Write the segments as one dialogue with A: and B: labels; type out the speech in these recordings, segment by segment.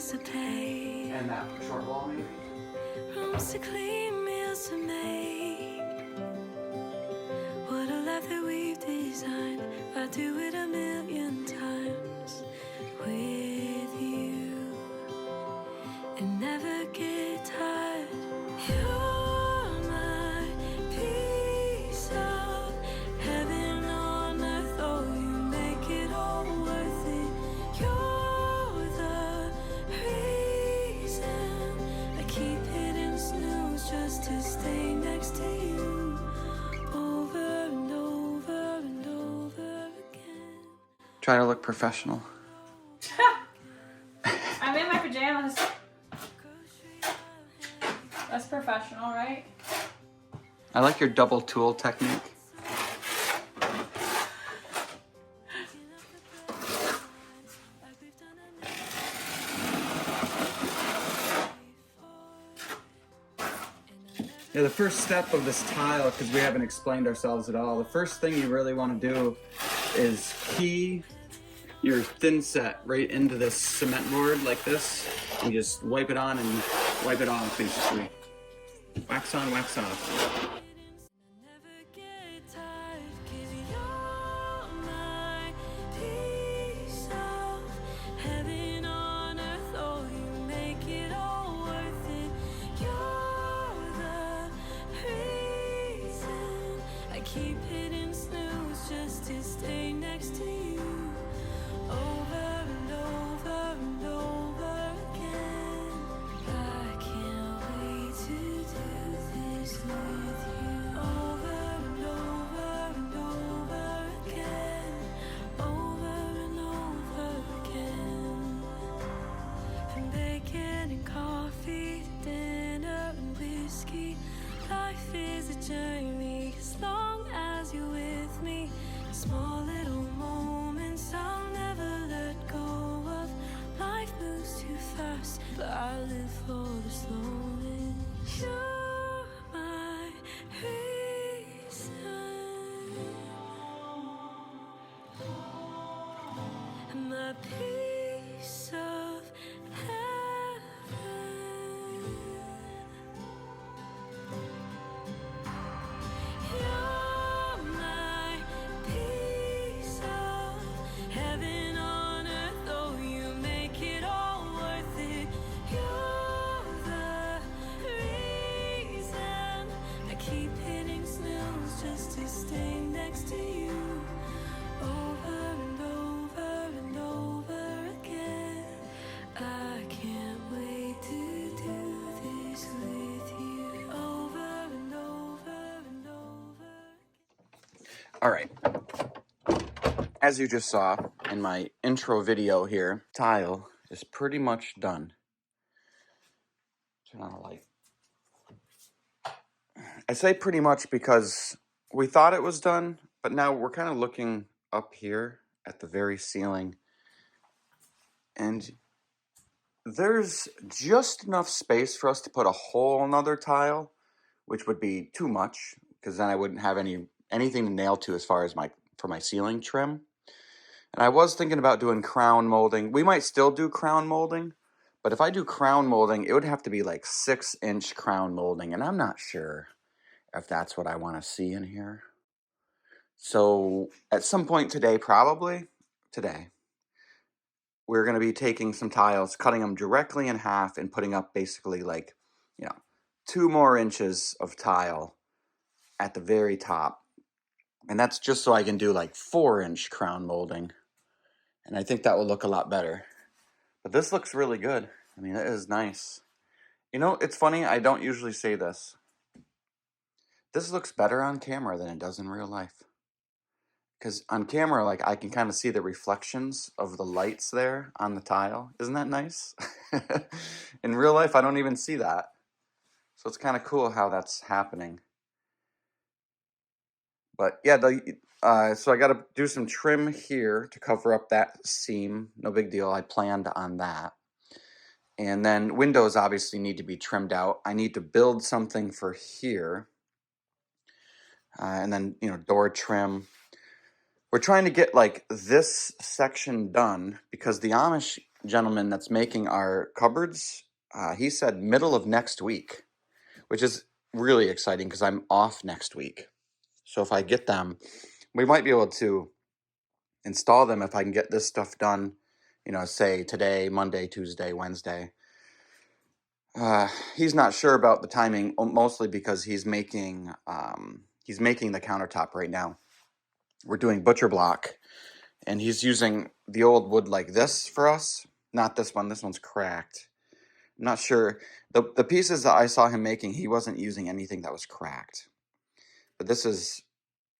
A: bills to pay.
B: And that short wall, maybe?
A: Rooms to clean, meals to make. What a life that we've designed. I'd do it a million times with you and never get tired. You're my piece of heaven on earth. Oh, you make it all worth it. You're the reason I keep hitting snooze just to stay next to you over and over and over again.
B: Try to look professional.
C: I'm in my pajamas. That's professional, right?
B: I like your double tool technique. Yeah, the first step of this tile, because we haven't explained ourselves at all, the first thing you really want to do is key your thin set right into this cement board like this, and just wipe it on and wipe it off, basically. Wax on, wax off.
A: Never get tired, 'cause you're my piece of heaven on earth. Oh, you make it all worth it. You're the reason I keep hitting snooze just to stay next to you over and over and over again. I can't wait to do this with you over and over and over again, over and over again. From bacon and coffee to dinner and whiskey, life is a journey as long as you're with me. Small little moments I'll never let go of. Life moves too fast, but I live for the slowness. You're my reason, and my piece of heaven. You're my piece of heaven on earth. Oh, you make it all worth it. You're the reason I keep hitting snooze just to stay next to you over and over and over again. I can't wait to do this with you over and over and over.
B: All right. As you just saw in my intro video here, tile is pretty much done. Turn on the light. I say pretty much because we thought it was done, but now we're kind of looking up here at the very ceiling, and there's just enough space for us to put a whole nother tile, which would be too much, because then I wouldn't have anything to nail to as far as for my ceiling trim. And I was thinking about doing crown molding. We might still do crown molding, but if I do crown molding, it would have to be like 6-inch crown molding, and I'm not sure if that's what I want to see in here. So at some point today, probably today, we're going to be taking some tiles, cutting them directly in half, and putting up basically like, 2 more inches of tile at the very top. And that's just so I can do like 4-inch crown molding. And I think that will look a lot better. But this looks really good. I mean, it is nice. You know, it's funny, I don't usually say this. This looks better on camera than it does in real life. Because on camera, like, I can kind of see the reflections of the lights there on the tile. Isn't that nice? In real life, I don't even see that. So it's kind of cool how that's happening. But yeah, so I got to do some trim here to cover up that seam. No big deal. I planned on that. And then windows obviously need to be trimmed out. I need to build something for here. And then, door trim. We're trying to get like this section done because the Amish gentleman that's making our cupboards, he said middle of next week, which is really exciting because I'm off next week. So if I get them, we might be able to install them if I can get this stuff done, say today, Monday, Tuesday, Wednesday. He's not sure about the timing, mostly because he's making the countertop right now. We're doing butcher block, and he's using the old wood like this for us. Not this one. This one's cracked. I'm not sure. The pieces that I saw him making, he wasn't using anything that was cracked. But this is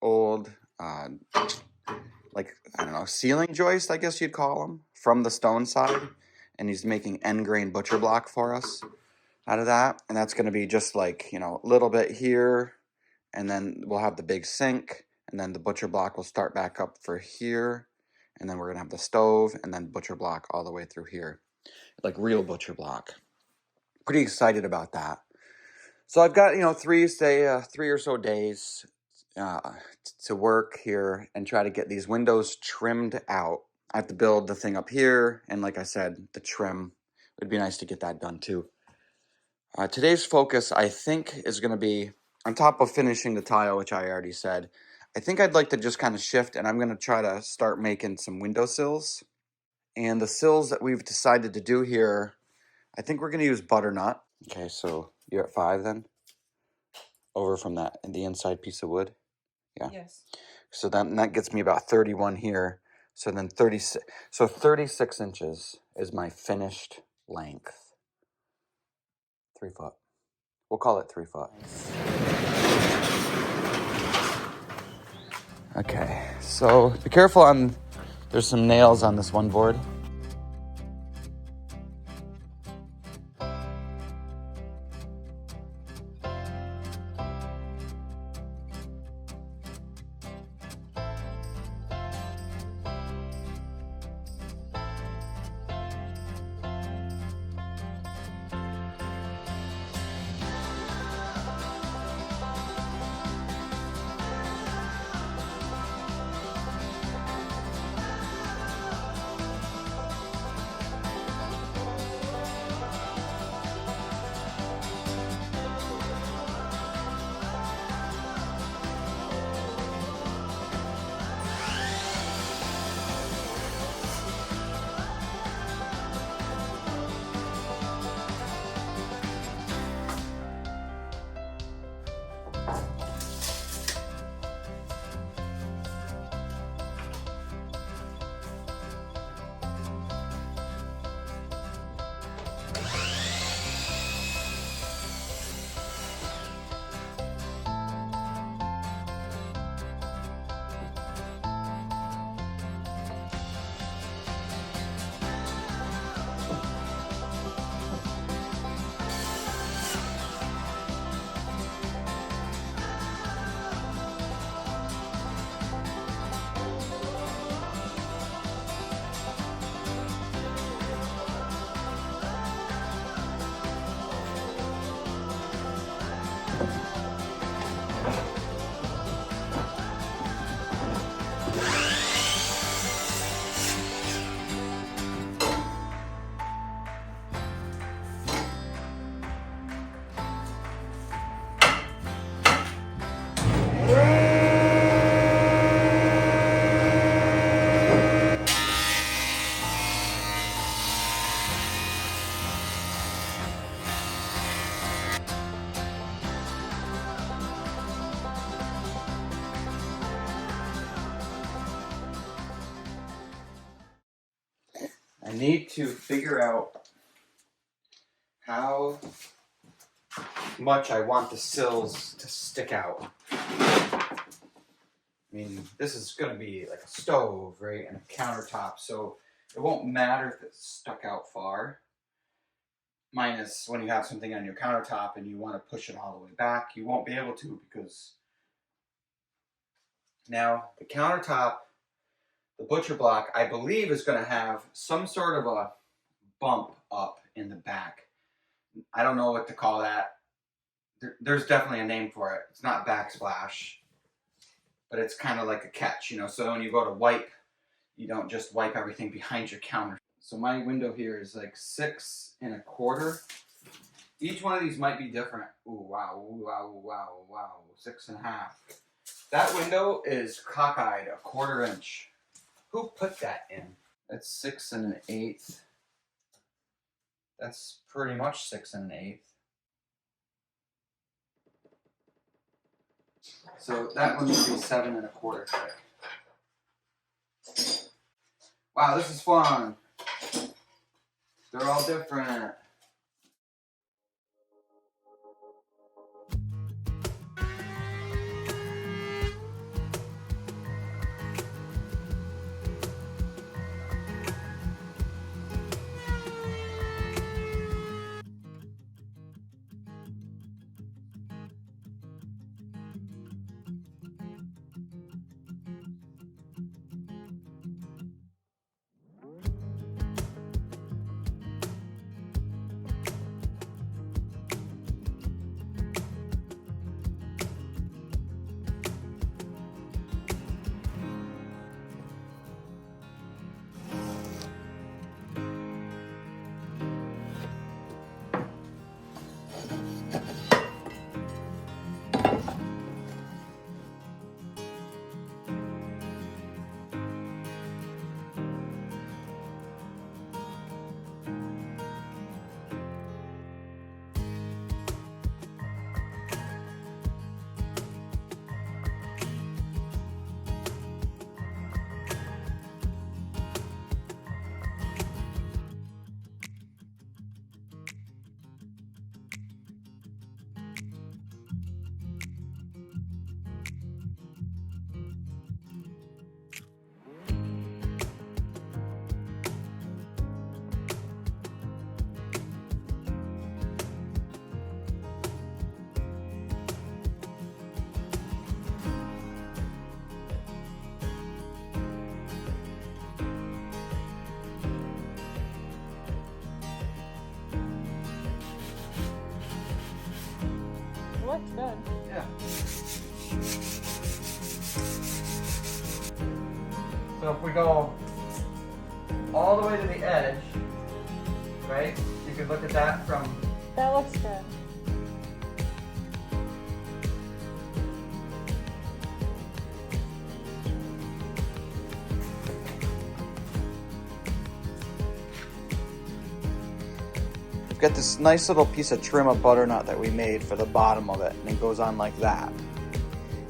B: old, like, I don't know, ceiling joist, I guess you'd call them, from the stone side. And he's making end grain butcher block for us out of that. And that's going to be just like, a little bit here. And then we'll have the big sink. And then the butcher block will start back up for here. And then we're going to have the stove and then butcher block all the way through here. Like real butcher block. Pretty excited about that. So I've got, 3 or so days to work here and try to get these windows trimmed out. I have to build the thing up here. And like I said, the trim, it'd be nice to get that done too. Today's focus, I think, is going to be, on top of finishing the tile, which I already said, I think I'd like to just kind of shift, and I'm going to try to start making some window sills. And the sills that we've decided to do here, I think we're going to use butternut. Okay, so you're at 5 then? Over from the inside piece of wood? Yeah.
C: Yes.
B: So that gets me about 31 here. So then 36 inches is my finished length. 3 foot. We'll call it 3 foot. Okay, so be careful there's some nails on this one board. I need to figure out how much I want the sills to stick out. I mean, this is going to be like a stove, right, and a countertop, so it won't matter if it's stuck out far. Minus when you have something on your countertop and you want to push it all the way back, you won't be able to because now the countertop, the butcher block, I believe is going to have some sort of a bump up in the back. I don't know what to call that. There's definitely a name for it. It's not backsplash, but it's kind of like a catch, So when you go to wipe, you don't just wipe everything behind your counter. So my window here is like 6 1/4. Each one of these might be different. Ooh, wow, ooh, wow, ooh, wow, ooh, wow, 6.5. That window is cockeyed, 1/4 inch. Who put that in? That's 6 1/8. That's pretty much 6 1/8. So that one would be 7 1/4 thick. Wow, this is fun. They're all different.
C: Looks good.
B: Yeah. So if we go all the way to the edge, right? You could look at that from.
C: That looks good.
B: We've got this nice little piece of trim of butternut that we made for the bottom of it, and it goes on like that.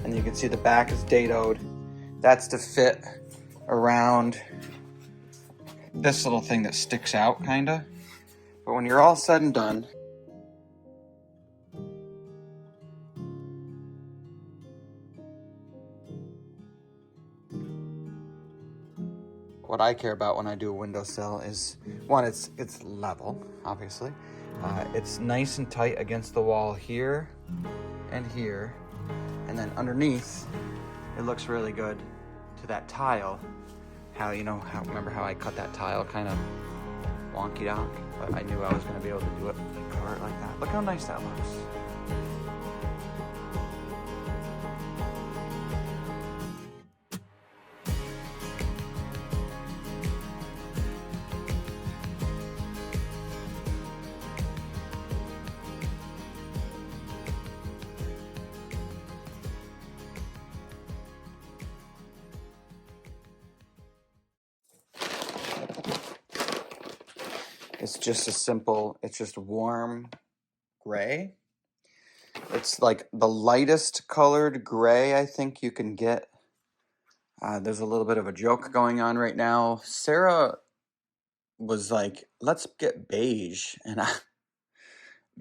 B: And you can see the back is dadoed. That's to fit around this little thing that sticks out, kinda. But when you're all said and done, what I care about when I do a windowsill is, one, it's level, obviously. It's nice and tight against the wall here and here. And then underneath, it looks really good to that tile. Remember how I cut that tile kind of wonky donk? But I knew I was gonna be able to do it, cover it like that. Look how nice that looks. It's just it's just warm gray. It's like the lightest colored gray I think you can get. There's a little bit of a joke going on right now. Sarah was like, let's get beige. And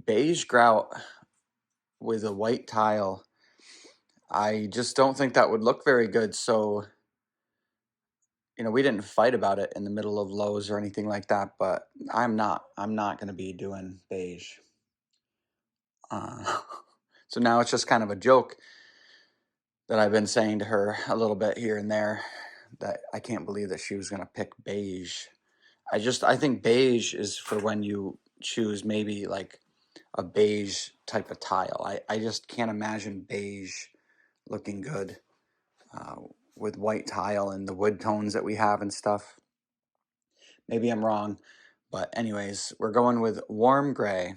B: beige grout with a white tile. I just don't think that would look very good. So, we didn't fight about it in the middle of Lowe's or anything like that, but I'm not going to be doing beige. So now it's just kind of a joke that I've been saying to her a little bit here and there, that I can't believe that she was going to pick beige. I think beige is for when you choose maybe like a beige type of tile. I just can't imagine beige looking good with white tile and the wood tones that we have and stuff. Maybe I'm wrong. But anyways, we're going with warm gray.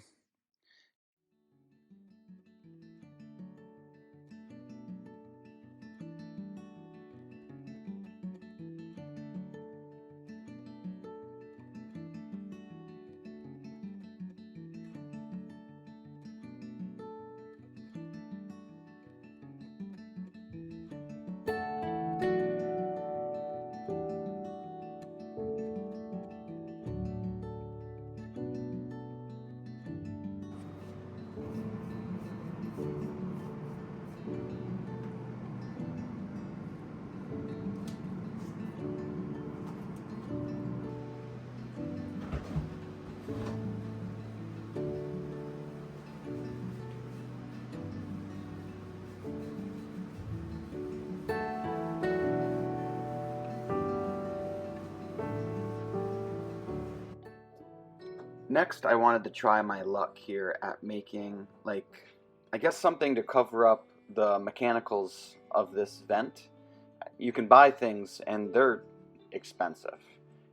B: Next, I wanted to try my luck here at making, like, I guess something to cover up the mechanicals of this vent. You can buy things and they're expensive.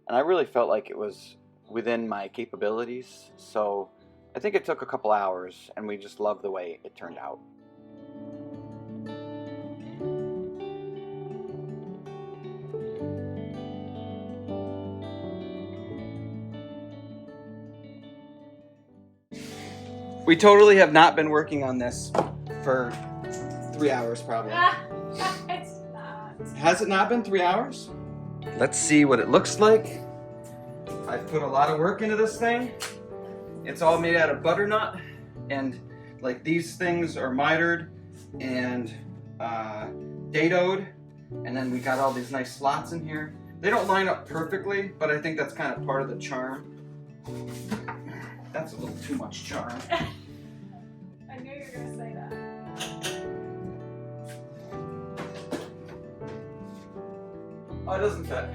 B: And I really felt like it was within my capabilities, so I think it took a couple hours and we just loved the way it turned out. We totally have not been working on this for 3 hours probably.
C: It's not.
B: Has it not been 3 hours? Let's see what it looks like. I've put a lot of work into this thing. It's all made out of butternut, and like these things are mitered and dadoed, and then we got all these nice slots in here. They don't line up perfectly, but I think that's kind of part of the charm. That's a little too much charm.
C: I knew you were gonna say that.
B: Oh, it doesn't fit.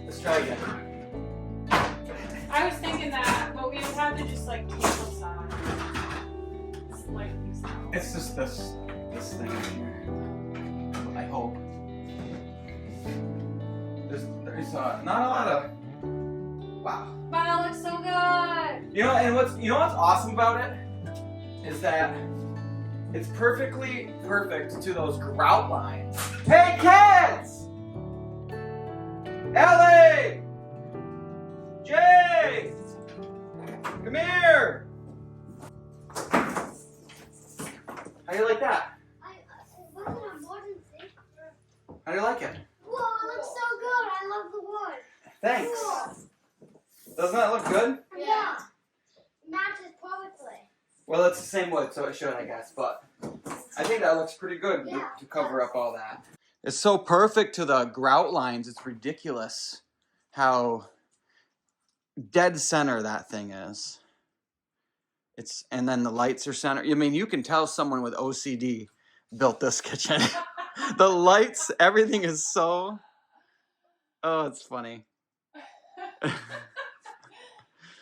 B: Let's try again.
C: I was thinking that, but we would have to just like keep aside. Like these out.
B: It's just this thing in here. I hope. There's not a lot of. Wow.
C: But it looks so good.
B: You know what's awesome about it is that it's perfectly perfect to those grout lines. Hey kids! Ellie! Jay! Come here! How do you like that? How do you like it?
D: Whoa, it looks so good. I love the wood.
B: Thanks.
D: Cool.
B: Doesn't that look good?
D: Yeah. Matches perfectly.
B: Well, it's the same wood, so it should, I guess, but I think that looks pretty good
D: Yeah.
B: to cover up all that. It's so perfect to the grout lines, it's ridiculous how dead center that thing is. And then the lights are center. I mean, you can tell someone with OCD built this kitchen. The lights, everything is so, oh, it's funny.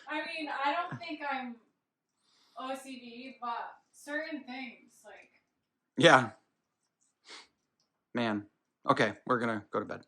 C: I mean, I don't think I'm OCD, but certain things, like.
B: Yeah. Man. Okay, we're gonna go to bed.